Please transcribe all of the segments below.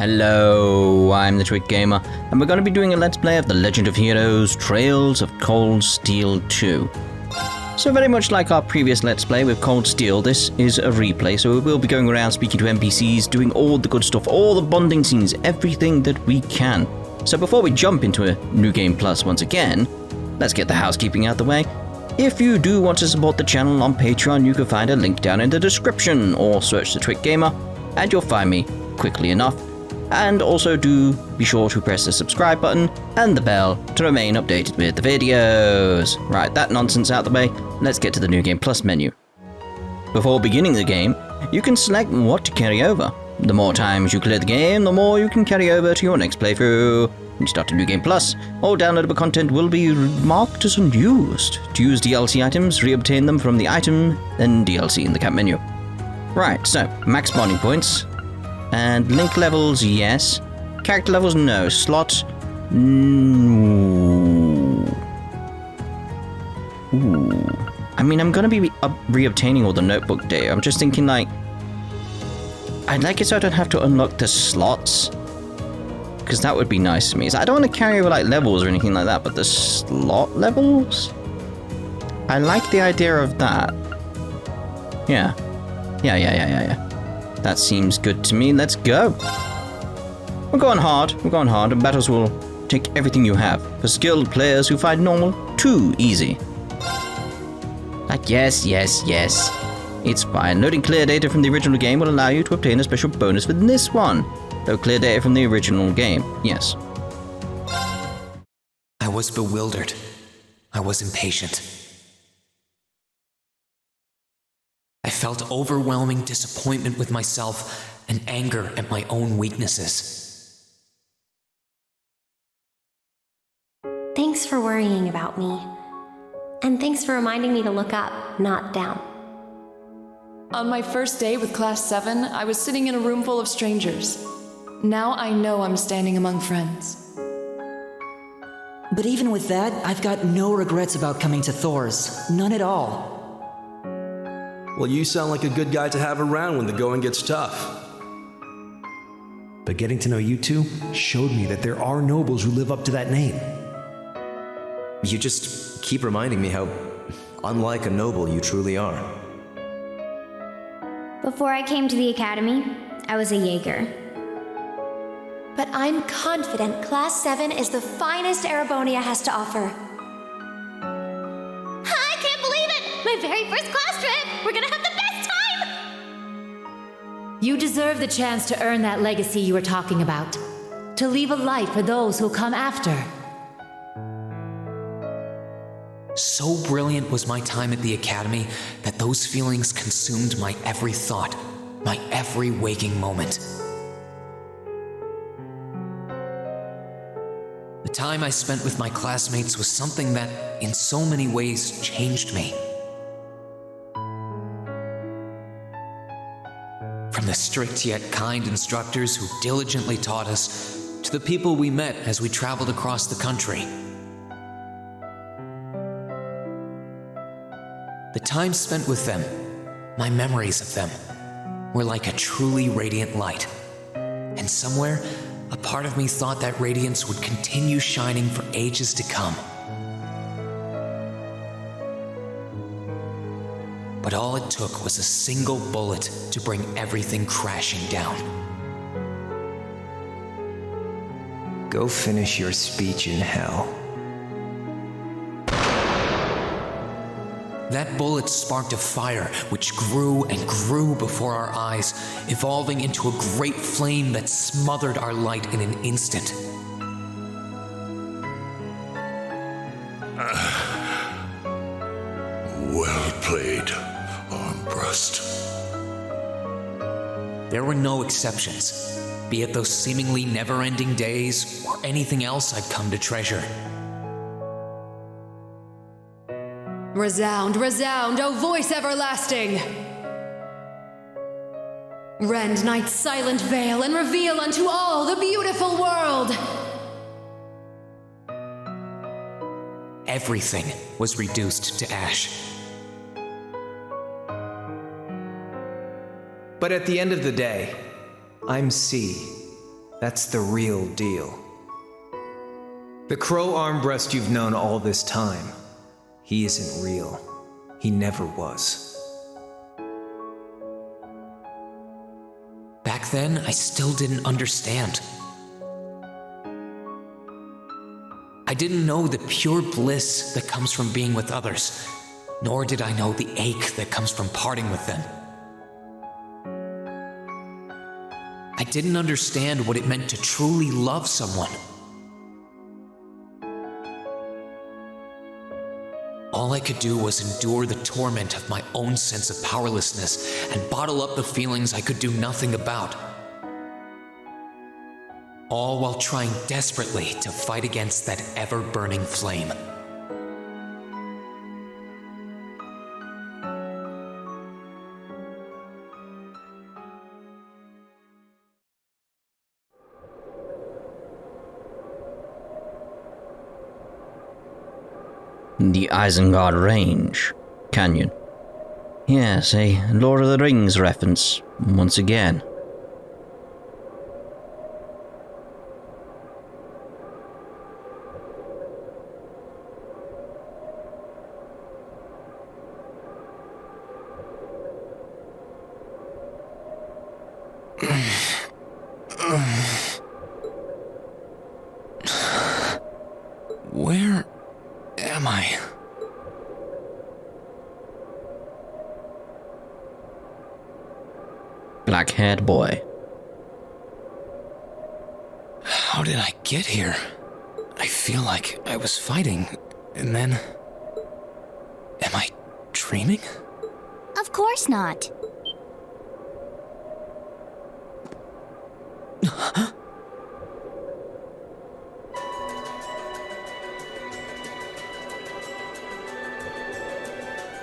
Hello, I'm the Twit Gamer, and we're going to be doing a Let's Play of The Legend of Heroes Trails of Cold Steel 2. So very much like our previous Let's Play with Cold Steel, this is a replay, so we will be going around speaking to NPCs, doing all the good stuff, all the bonding scenes, everything that we can. So before we jump into a New Game Plus once again, let's get the housekeeping out the way. If you do want to support the channel on Patreon, you can find a link down in the description, or search the Twit Gamer, and you'll find me quickly enough. And also do be sure to press the subscribe button and the bell to remain updated with the videos. Right, that nonsense out the way, let's get to the New Game Plus menu. Before beginning the game, you can select what to carry over. The more times you clear the game, the more you can carry over to your next playthrough. When you start a New Game Plus, all downloadable content will be marked as unused. To use DLC items, re-obtain them from the item, then DLC in the camp menu. Right, so, max bonding points. And link levels, yes. Character levels, no. Slot, no. Ooh. I mean, I'm going to be re-obtaining all the notebook data. I'm just thinking, like, I'd like it so I don't have to unlock the slots. Because that would be nice to me. So I don't want to carry over, like, levels or anything like that, but the slot levels? I like the idea of that. Yeah. Yeah. That seems good to me. Let's go. We're going hard, and battles will take everything you have. For skilled players who find normal too easy. Like, yes. It's fine. Loading clear data from the original game will allow you to obtain a special bonus for this one. Load clear data from the original game. Yes. I was bewildered. I was impatient. I felt overwhelming disappointment with myself and anger at my own weaknesses. Thanks for worrying about me. And thanks for reminding me to look up, not down. On my first day with Class 7, I was sitting in a room full of strangers. Now I know I'm standing among friends. But even with that, I've got no regrets about coming to Thor's. None at all. Well, you sound like a good guy to have around when the going gets tough. But getting to know you two showed me that there are nobles who live up to that name. You just keep reminding me how unlike a noble you truly are. Before I came to the academy, I was a Jaeger. But I'm confident Class 7 is the finest Erebonia has to offer. I can't believe it! My very first class trip! We're gonna have the best time! You deserve the chance to earn that legacy you were talking about. To leave a light for those who'll come after. So brilliant was my time at the academy that those feelings consumed my every thought, my every waking moment. The time I spent with my classmates was something that, in so many ways, changed me. From the strict yet kind instructors who diligently taught us, to the people we met as we traveled across the country. The time spent with them, my memories of them, were like a truly radiant light. And somewhere, a part of me thought that radiance would continue shining for ages to come. But all it took was a single bullet to bring everything crashing down. Go finish your speech in hell. That bullet sparked a fire which grew and grew before our eyes, evolving into a great flame that smothered our light in an instant. Well played, Armbrust. There were no exceptions, be it those seemingly never-ending days or anything else I'd come to treasure. Resound, resound, O voice everlasting! Rend night's silent veil and reveal unto all the beautiful world! Everything was reduced to ash. But at the end of the day, I'm C, That's the real deal. The crow armbrust you've known all this time, he isn't real. He never was. Back then, I still didn't understand. I didn't know the pure bliss that comes from being with others, nor did I know the ache that comes from parting with them. I didn't understand what it meant to truly love someone. All I could do was endure the torment of my own sense of powerlessness and bottle up the feelings I could do nothing about. All while trying desperately to fight against that ever-burning flame. The Isengard Range. Canyon. Yes, a Lord of the Rings reference, once again. Where am I? Black-haired boy. How did I get here? I feel like I was fighting, and then... Am I dreaming? Of course not.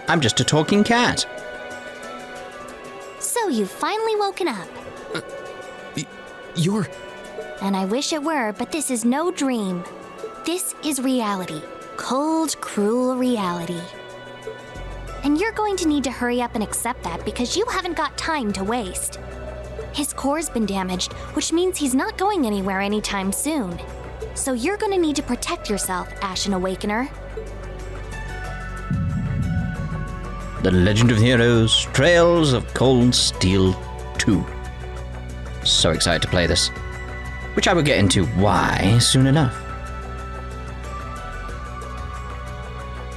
I'm just a talking cat. So you've finally woken up. You're... And I wish it were, but this is no dream. This is reality. Cold, cruel reality. And you're going to need to hurry up and accept that because you haven't got time to waste. His core's been damaged, which means he's not going anywhere anytime soon. So you're going to need to protect yourself, Ashen Awakener. The Legend of Heroes, Trails of Cold Steel 2. So excited to play this, which I will get into why soon enough.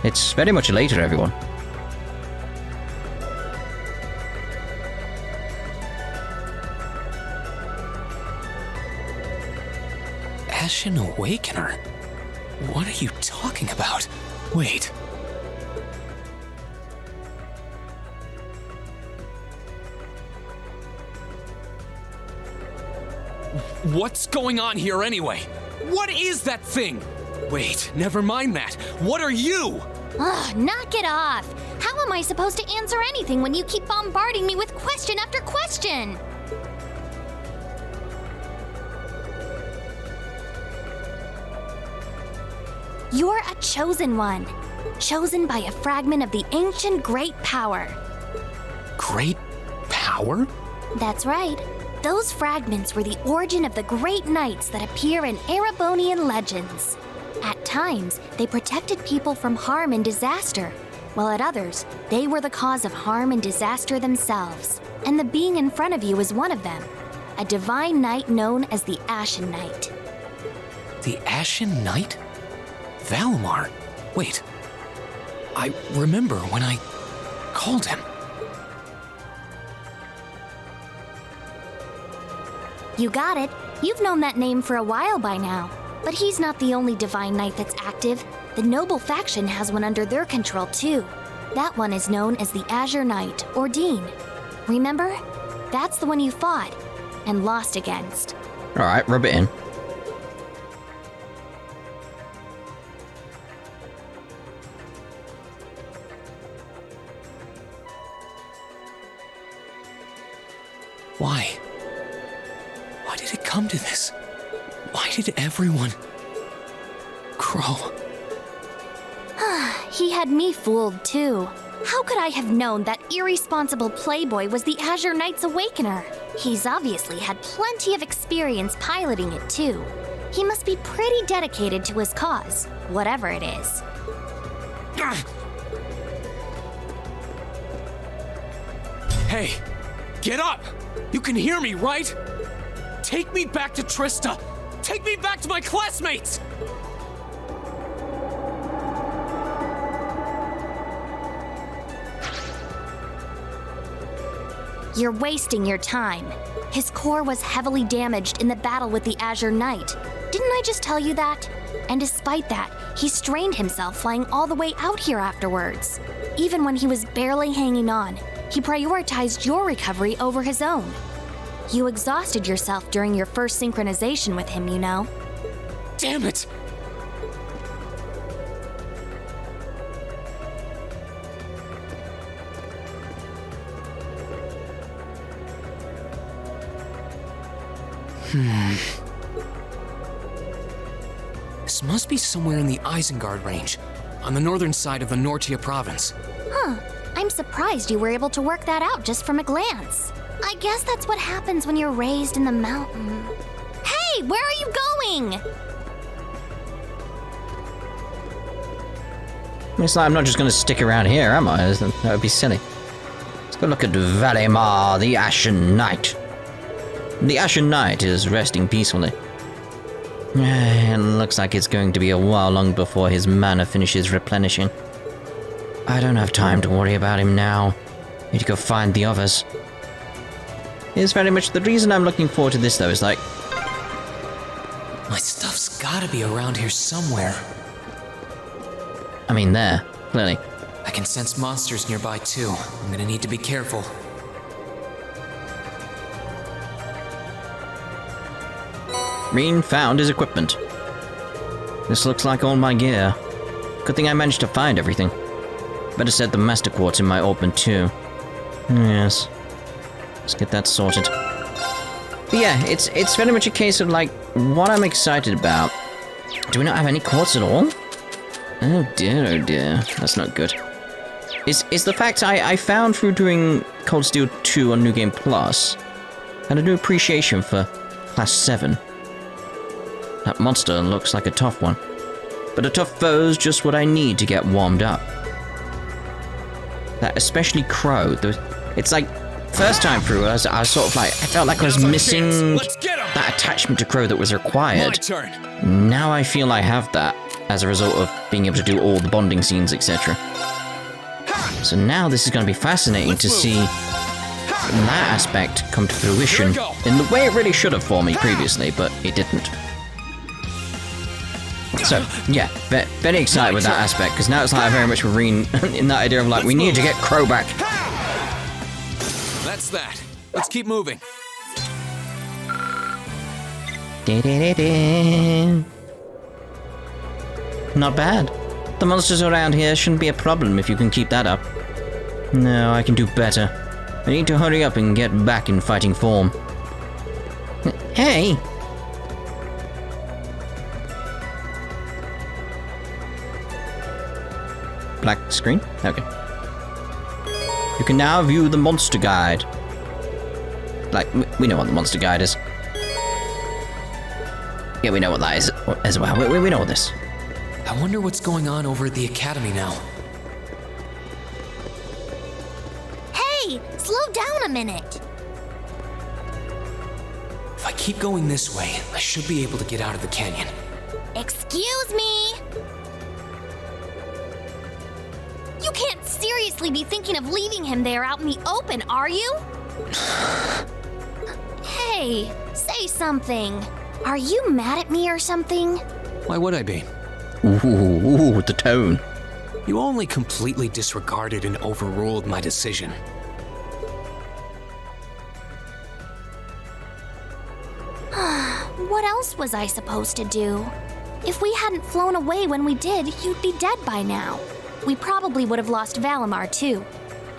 It's very much later, everyone. Ashen Awakener? What are you talking about? Wait. What's going on here anyway? What is that thing? Wait, never mind that. What are you? Ugh, knock it off. How am I supposed to answer anything when you keep bombarding me with question after question? You're a chosen one. Chosen by a fragment of the ancient great power. Great power? That's right. Those fragments were the origin of the great knights that appear in Erebonian legends. At times, they protected people from harm and disaster, while at others, they were the cause of harm and disaster themselves. And the being in front of you is one of them, a divine knight known as the Ashen Knight. The Ashen Knight? Valimar? Wait. I remember when I called him. You got it. You've known that name for a while by now. But he's not the only divine knight that's active. The noble faction has one under their control too. That one is known as the Azure Knight, or Dean. Remember? That's the one you fought and lost against. Alright, rub it in. Why? Why did it come to this? Why did everyone... Crow? He had me fooled too. How could I have known that irresponsible playboy was the Azure Knight's Awakener? He's obviously had plenty of experience piloting it, too. He must be pretty dedicated to his cause, whatever it is. Hey, get up! You can hear me, right? Take me back to Trista! Take me back to my classmates! You're wasting your time. His core was heavily damaged in the battle with the Azure Knight. Didn't I just tell you that? And despite that, he strained himself flying all the way out here afterwards. Even when he was barely hanging on, he prioritized your recovery over his own. You exhausted yourself during your first synchronization with him, you know. Damn it! This must be somewhere in the Isengard range, on the northern side of the Nortia province. Huh. I'm surprised you were able to work that out just from a glance. I guess that's what happens when you're raised in the mountain. Hey, where are you going? It's like I'm not just going to stick around here, am I? That would be silly. Let's go look at Valimar, the Ashen Knight. The Ashen Knight is resting peacefully. It looks like it's going to be a while long before his mana finishes replenishing. I don't have time to worry about him now. Need to go find the others. Here's very much the reason I'm looking forward to this, though, is like... My stuff's gotta be around here somewhere. I mean, there, clearly. I can sense monsters nearby, too. I'm gonna need to be careful. Rean found his equipment. This looks like all my gear. Good thing I managed to find everything. Better set the Master Quartz in my open too. Yes. Let's get that sorted. But yeah, it's very much a case of like, what I'm excited about. Do we not have any quartz at all? Oh dear, that's not good. Is the fact I found through doing Cold Steel 2 on New Game Plus, and a new appreciation for Class 7. That monster looks like a tough one. But a tough foe's just what I need to get warmed up. That especially Crow, it's like, first time through, I was sort of like, I felt like I was missing that attachment to Crow that was required. Now I feel I have that, as a result of being able to do all the bonding scenes, etc. So now this is going to be fascinating to see that aspect come to fruition in the way it really should have for me previously, but it didn't. So, yeah, very excited with that aspect, because now it's like very much with Rean in that idea of like, we need to get Crow back. That's that. Let's keep moving. Not bad. The monsters around here shouldn't be a problem if you can keep that up. No, I can do better. I need to hurry up and get back in fighting form. Hey! Black screen? Okay. You can now view the monster guide. Like, we know what the monster guide is. Yeah, we know what that is as well. We know this. I wonder what's going on over at the academy now. Hey, slow down a minute. If I keep going this way, I should be able to get out of the canyon. Excuse me. You can't seriously be thinking of leaving him there out in the open, are you? Hey, say something. Are you mad at me or something? Why would I be? Ooh, the tone. You only completely disregarded and overruled my decision. What else was I supposed to do? If we hadn't flown away when we did, you'd be dead by now. We probably would have lost Valimar too.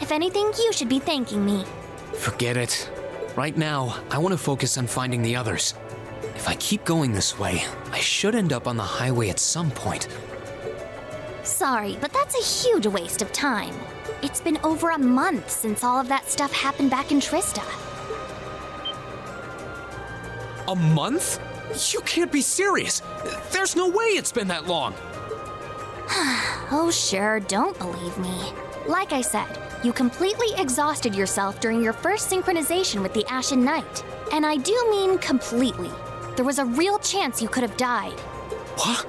If anything, you should be thanking me. Forget it. Right now, I want to focus on finding the others. If I keep going this way, I should end up on the highway at some point. Sorry, but that's a huge waste of time. It's been over a month since all of that stuff happened back in Trista. A month? You can't be serious. There's no way it's been that long. Oh sure, don't believe me. Like I said, you completely exhausted yourself during your first synchronization with the Ashen Knight. And I do mean completely. There was a real chance you could have died. What?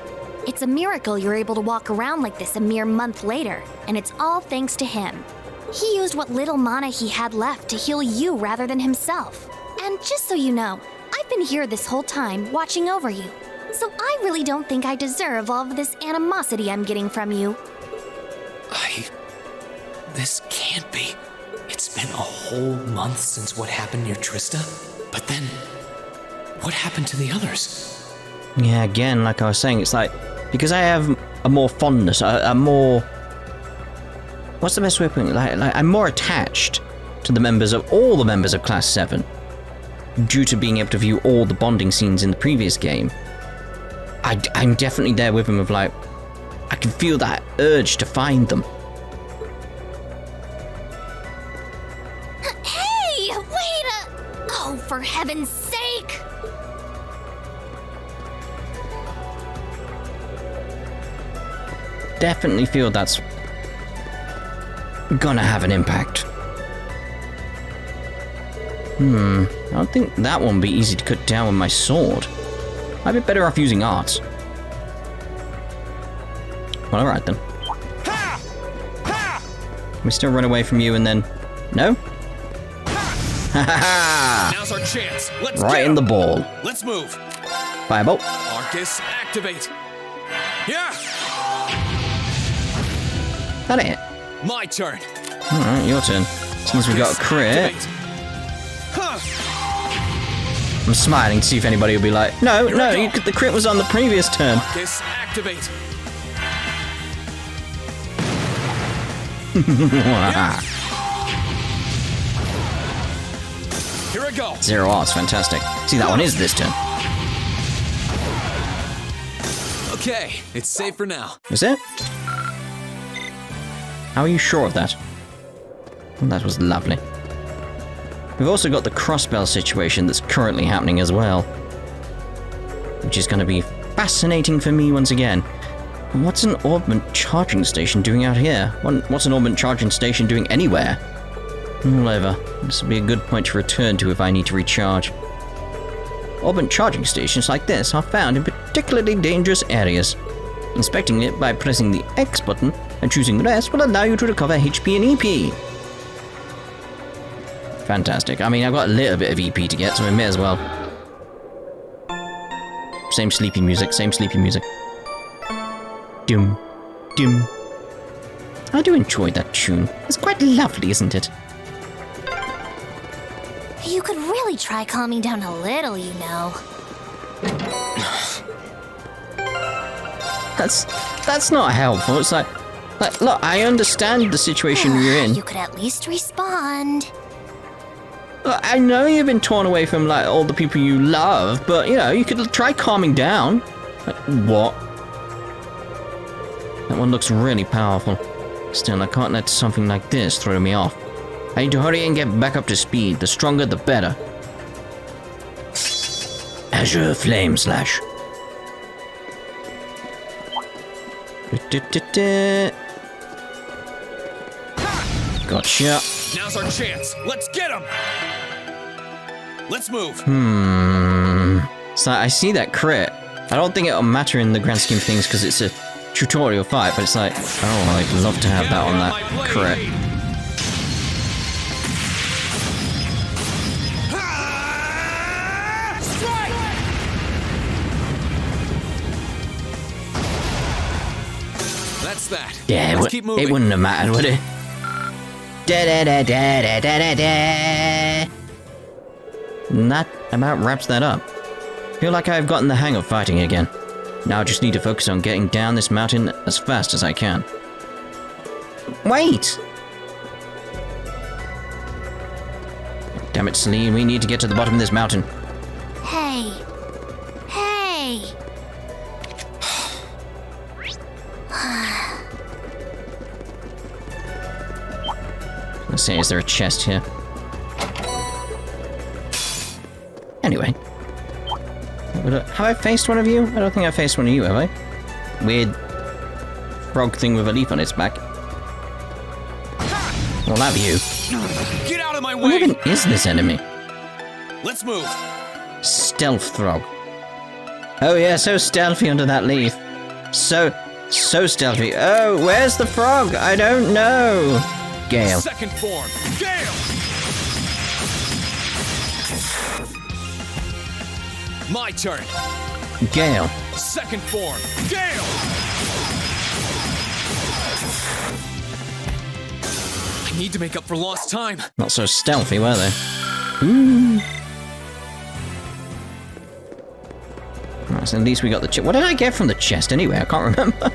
It's a miracle you're able to walk around like this a mere month later, and it's all thanks to him. He used what little mana he had left to heal you rather than himself. And just so you know, I've been here this whole time, watching over you. So I really don't think I deserve all of this animosity I'm getting from you. This can't be. It's been a whole month since what happened near Trista? But then, what happened to the others? Yeah, again, like I was saying, it's like, because I have a more fondness, a more... What's the best way of putting it? Like, I'm more attached to the members of all the members of Class 7, due to being able to view all the bonding scenes in the previous game. I'm definitely there with him of like, I can feel that urge to find them. Hey, wait a... Oh, for heaven's sake! Definitely feel that's gonna have an impact. I don't think that one would be easy to cut down with my sword. I'd be better off using arts. Well, alright then. Can we still run away from you and then... No? Now's our chance. Let's right in the ball. Let's move. Firebolt. Arcus, activate. Yeah. That it? My turn. Alright, your turn. Since we got a crit. I'm smiling to see if anybody will be like, no, the crit was on the previous turn. Arcus, activate. Here I go. 0 arts, fantastic. See, that one is this turn. Okay, it's safe for now. Is it? How are you sure of that? Well, that was lovely. We've also got the crossbell situation that's currently happening as well, which is going to be fascinating for me once again. And what's an orbment charging station doing out here? What's an orbment charging station doing anywhere? Whatever. This will be a good point to return to if I need to recharge. Orbment charging stations like this are found in particularly dangerous areas. Inspecting it by pressing the X button and choosing rest will allow you to recover HP and EP. Fantastic. I mean, I've got a little bit of EP to get, so I may as well. Same sleepy music, same sleepy music. Doom, doom. I do enjoy that tune. It's quite lovely, isn't it? You could really try calming down a little, you know. That's not helpful. It's like, look, I understand the situation you're in. You could at least respond. Look, I know you've been torn away from like all the people you love, but you know, you could try calming down. Like, what? That one looks really powerful. Still, I can't let something like this throw me off. I need to hurry and get back up to speed. The stronger, the better. Azure Flame Slash. Gotcha. Now's our chance. Let's get him. Let's move. So I see that crit. I don't think it'll matter in the grand scheme of things because it's a tutorial fight, but it's like, oh, I'd love to have that on that crit. That's that. Yeah, Let's keep moving. It wouldn't have mattered, would it? Da-da-da-da-da-da-da-da. And that about wraps that up. Feel like I've gotten the hang of fighting again. Now I just need to focus on getting down this mountain as fast as I can. Wait! Damn it, Celine, we need to get to the bottom of this mountain. Hey. Hey. Let's see, is there a chest here? Anyway. Have I faced one of you? I don't think I faced one of you, have I? Weird frog thing with a leaf on its back. Well, that'd be you. Get out of my way! What even is this enemy? Let's move. Stealth frog. Oh yeah, so stealthy under that leaf. So stealthy. Oh, where's the frog? I don't know. Gale. Second form. Gale! My turn. Gale. Second form. Gale! I need to make up for lost time. Not so stealthy, were they? Ooh. Right, so at least we got the chest. What did I get from the chest anyway? I can't remember.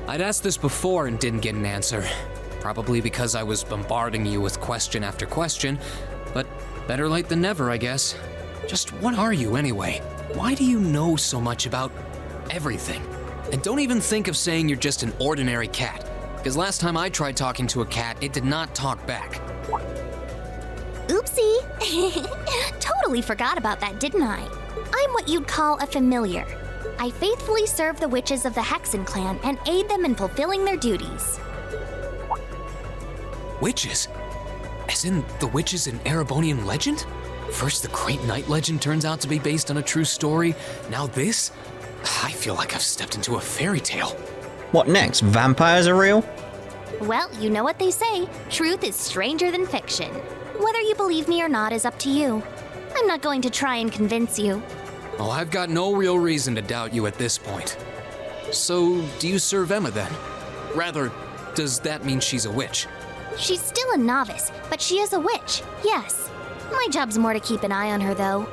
I'd asked this before and didn't get an answer. Probably because I was bombarding you with question after question, but better late than never, I guess. Just what are you anyway? Why do you know so much about everything? And don't even think of saying you're just an ordinary cat, because last time I tried talking to a cat, it did not talk back. Oopsie. Totally forgot about that, didn't I? I'm what you'd call a familiar. I faithfully serve the witches of the Hexen clan and aid them in fulfilling their duties. Witches? As in the witches in Erebonian legend? First the Great Night legend turns out to be based on a true story, now this? I feel like I've stepped into a fairy tale. What next? Vampires are real? Well, you know what they say, truth is stranger than fiction. Whether you believe me or not is up to you. I'm not going to try and convince you. Oh, I've got no real reason to doubt you at this point. So, do you serve Emma then? Rather, does that mean she's a witch? She's still a novice, but she is a witch, yes. My job's more to keep an eye on her, though.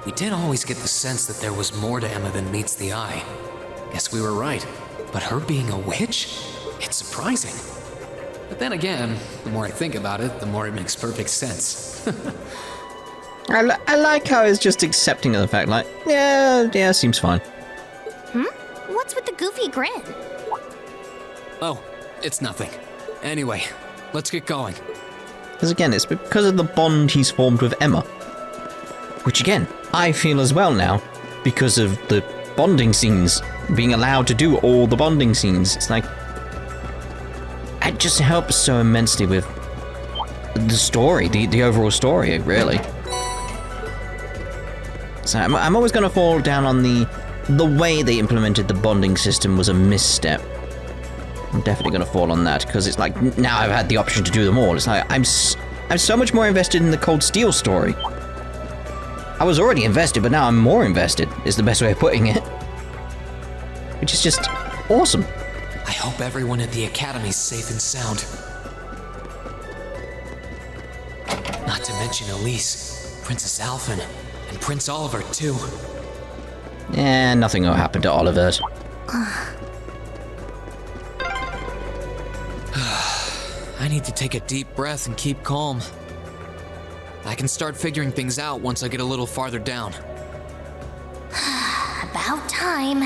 We did always get the sense that there was more to Emma than meets the eye. Guess we were right. But her being a witch? It's surprising. But then again, the more I think about it, the more it makes perfect sense. I like how he's just accepting of the fact, like, yeah, seems fine. What's with the goofy grin? Oh, it's nothing. Anyway, let's get going. Because again, it's because of the bond he's formed with Emma. Which again, I feel as well now, because of the bonding scenes, being allowed to do all the bonding scenes. It's like, it just helps so immensely with the story, the overall story, really. So I'm always going to fall down on the way they implemented the bonding system was a misstep. I'm definitely going to fall on that, because it's like, now I've had the option to do them all. It's like, I'm so much more invested in the Cold Steel story. I was already invested, but now I'm more invested, is the best way of putting it. Which is just awesome. I hope everyone at the Academy's safe and sound. Not to mention Elise, Princess Alphen, and Prince Oliver, too. Nothing will happen to Oliver. I need to take a deep breath and keep calm. I can start figuring things out once I get a little farther down. About time.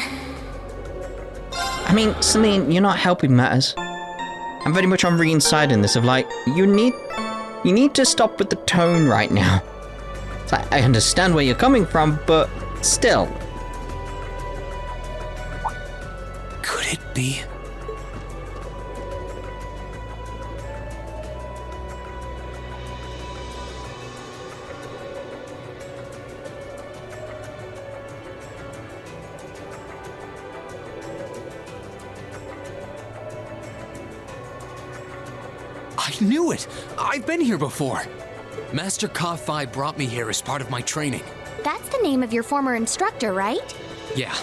I mean, Celine, you're not helping matters. I'm very much on Rean's side in this of like, you need to stop with the tone right now. It's like, I understand where you're coming from, but still. Could it be? I knew it! I've been here before! Master Ka-Fi brought me here as part of my training. That's the name of your former instructor, right? Yeah.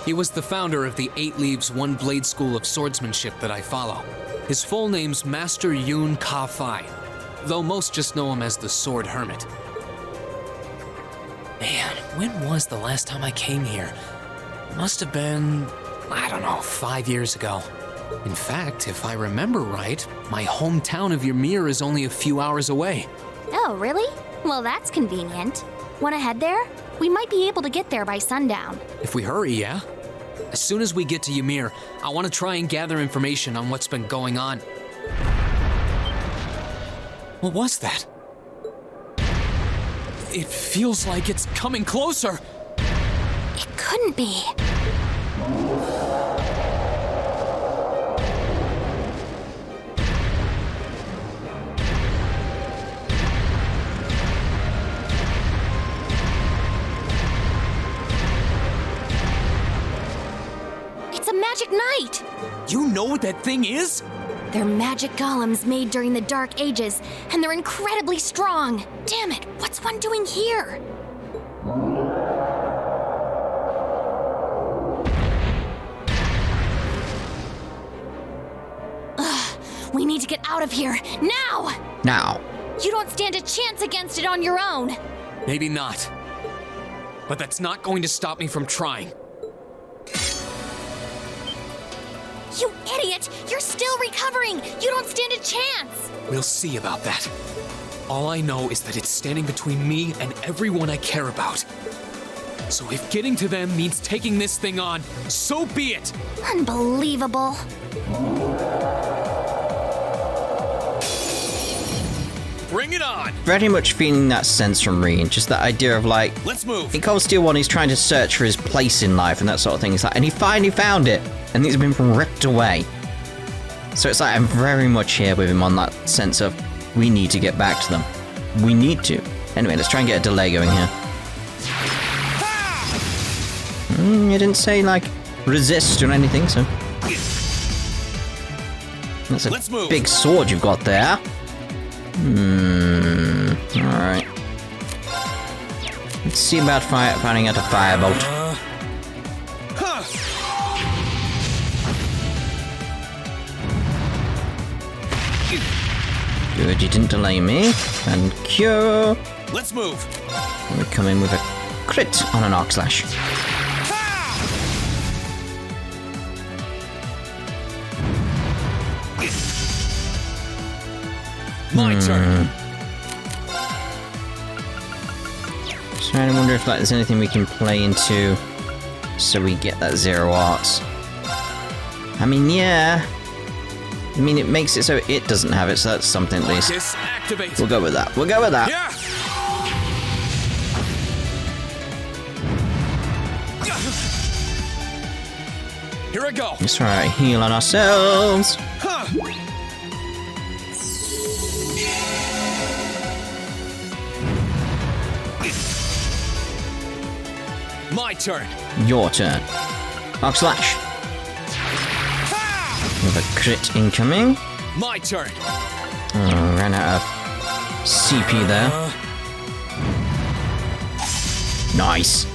He was the founder of the 8 Leaves, 1 Blade School of Swordsmanship that I follow. His full name's Master Yun Ka-Fi, though most just know him as the Sword Hermit. Man, when was the last time I came here? Must have been I don't know, 5 years ago. In fact, if I remember right, my hometown of Ymir is only a few hours away. Oh, really? Well, that's convenient. Wanna head there? We might be able to get there by sundown. If we hurry, yeah? As soon as we get to Ymir, I want to try and gather information on what's been going on. What was that? It feels like it's coming closer. It couldn't be. It's a magic knight! You know what that thing is? They're magic golems made during the Dark Ages, and they're incredibly strong. Damn it, what's one doing here? Ugh, we need to get out of here, now! Now. You don't stand a chance against it on your own. Maybe not. But that's not going to stop me from trying. You idiot! You're still recovering! You don't stand a chance! We'll see about that. All I know is that it's standing between me and everyone I care about. So if getting to them means taking this thing on, so be it! Unbelievable. Bring it on! Very much feeling that sense from Rean, just that idea of like, let's move. In Cold Steel 1, he's trying to search for his place in life and that sort of thing. It's like, and he finally found it, and he's been ripped away. So it's like I'm very much here with him on that sense of we need to get back to them. We need to. Anyway, let's try and get a delay going here. You didn't say like resist or anything, so that's a big sword you've got there. Alright. Let's see about finding out a firebolt. Good, you didn't delay me. And cure. Let's move. We come in with a crit on an arc slash. My turn. Just trying to wonder if like, there's anything we can play into so we get that 0 arts. I mean, yeah. I mean, it makes it so it doesn't have it, so that's something at least. Disactivate. We'll go with that. We'll go with that. Yeah. Here I go. Let's try to heal on ourselves. My turn. Your turn. Arc slash. With a crit incoming. My turn. Ran out of CP there. Nice.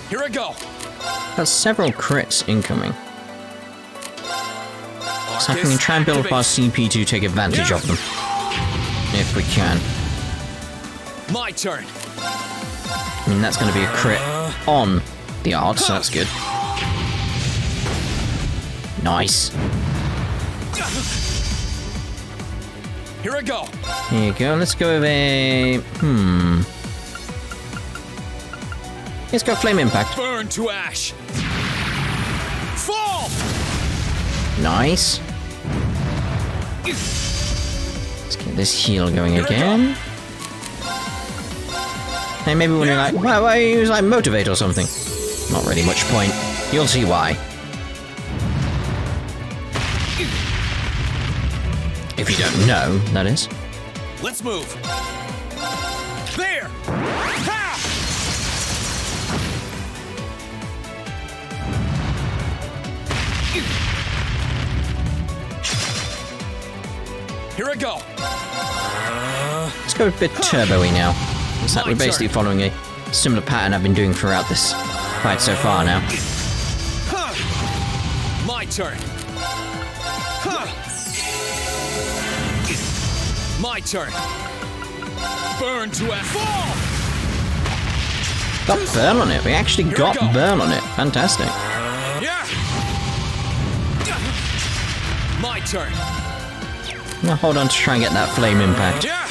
Here I go. Got several crits incoming. So I can try and build up our CP to take advantage of them. If we can. My turn. I mean, that's going to be a crit on the art, so that's good. Nice. Here I go. Here you go. Let's go with a... Let's go Flame Impact. Burn to ash. Fall! Nice. Let's get this heal going again. Hey, maybe when you're like, why use like Motivate or something? Not really much point. You'll see why. If you don't know, that is. Let's move. There! Ha! Here I go. Let's go a bit turbo-y now. It's like we're basically following a similar pattern I've been doing throughout this fight so far now. My turn. My turn. Burn to a fall. Got burn on it. We actually got burn on it. Fantastic. Yeah. My turn. Now hold on to try and get that flame impact. Yeah.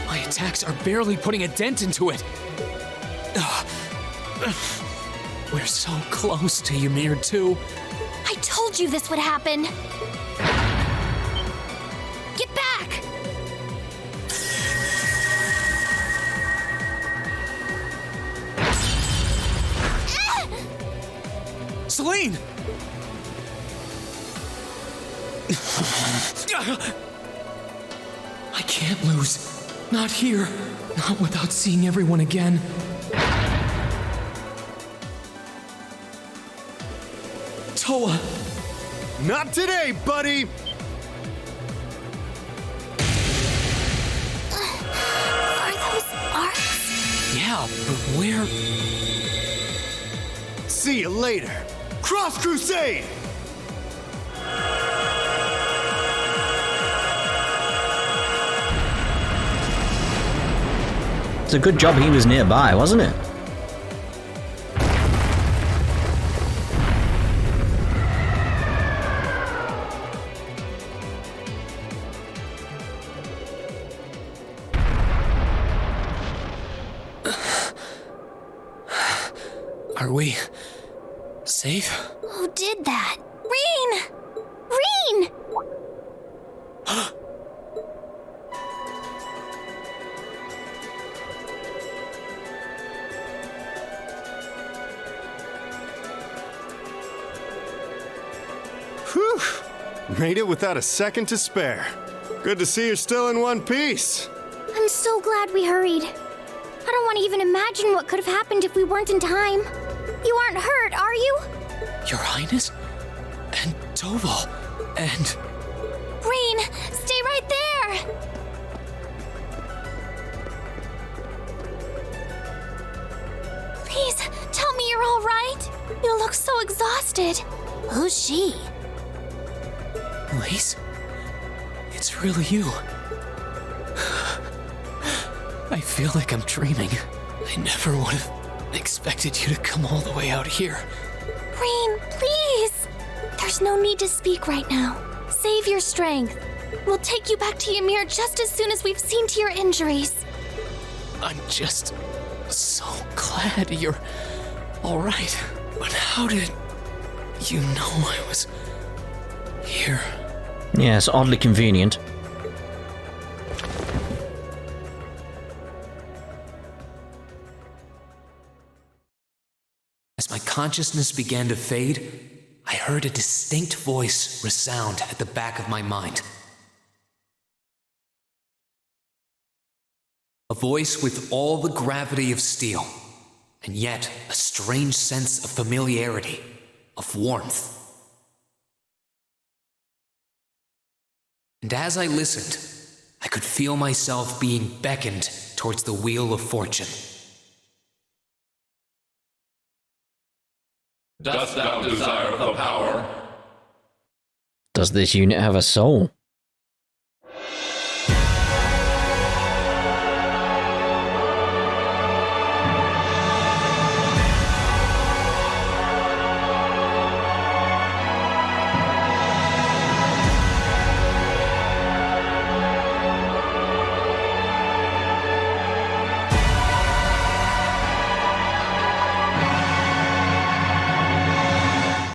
My attacks are barely putting a dent into it. We're so close to Ymir too. I told you this would happen. Get back! Celine! I can't lose. Not here. Not without seeing everyone again. Toa! Not today, buddy! Are those arcs? Yeah, but where? See you later. Cross Crusade! It's a good job he was nearby, wasn't it? Are we safe? Who did that? Rean! Rean! Whew! Made it without a second to spare. Good to see you're still in one piece. I'm so glad we hurried. I don't want to even imagine what could have happened if we weren't in time. You aren't hurt, are you? Your Highness? And Toval? And... Rean, stay right there! Please, tell me you're all right. You look so exhausted. Who's she? Elise? It's really you. I feel like I'm dreaming. I never would have expected you to come all the way out here. Rean, please! There's no need to speak right now. Save your strength. We'll take you back to Ymir just as soon as we've seen to your injuries. I'm just so glad you're all right. But how did you know I was here? Yes, oddly convenient. As my consciousness began to fade, I heard a distinct voice resound at the back of my mind. A voice with all the gravity of steel, and yet a strange sense of familiarity, of warmth. And as I listened, I could feel myself being beckoned towards the wheel of fortune. Dost thou desire the power? Does this unit have a soul?